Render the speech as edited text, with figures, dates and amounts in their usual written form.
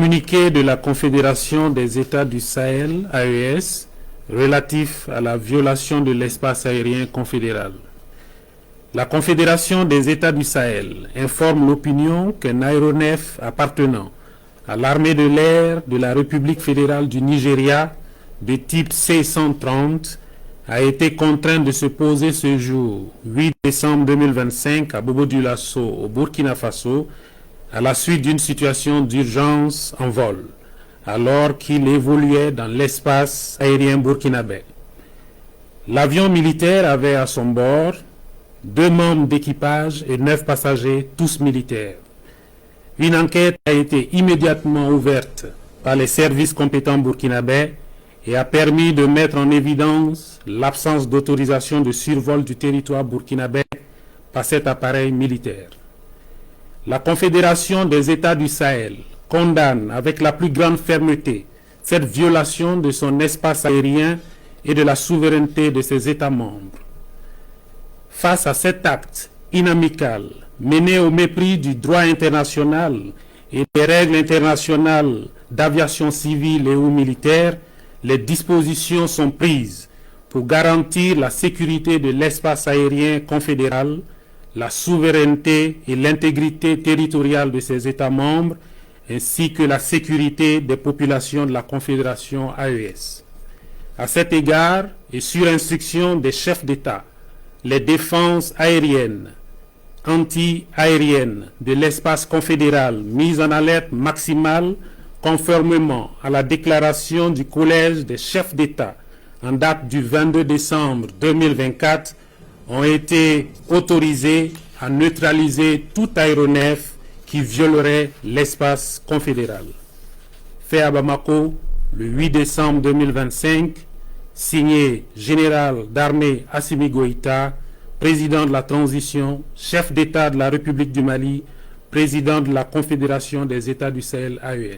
Communiqué de la Confédération des États du Sahel, AES, relatif à la violation de l'espace aérien confédéral. La Confédération des États du Sahel informe l'opinion qu'un aéronef appartenant à l'armée de l'air de la République fédérale du Nigeria de type C-130 a été contraint de se poser ce jour, 8 décembre 2025, à Bobo-Dioulasso, au Burkina Faso, à la suite d'une situation d'urgence en vol, alors qu'il évoluait dans l'espace aérien burkinabé. L'avion militaire avait à son bord 2 membres d'équipage et 9 passagers, tous militaires. Une enquête a été immédiatement ouverte par les services compétents burkinabés et a permis de mettre en évidence l'absence d'autorisation de survol du territoire burkinabé par cet appareil militaire. La Confédération des États du Sahel condamne avec la plus grande fermeté cette violation de son espace aérien et de la souveraineté de ses États membres. Face à cet acte inamical mené au mépris du droit international et des règles internationales d'aviation civile et ou militaire, les dispositions sont prises pour garantir la sécurité de l'espace aérien confédéral, la souveraineté et l'intégrité territoriale de ses États membres, ainsi que la sécurité des populations de la Confédération AES. À cet égard, et sur instruction des chefs d'État, les défenses aériennes, anti-aériennes de l'espace confédéral mises en alerte maximale conformément à la déclaration du Collège des chefs d'État en date du 22 décembre 2024 ont été autorisés à neutraliser tout aéronef qui violerait l'espace confédéral. Fait à Bamako le 8 décembre 2025, signé Général d'armée Assimi Goïta, président de la transition, chef d'État de la République du Mali, président de la Confédération des États du Sahel AES.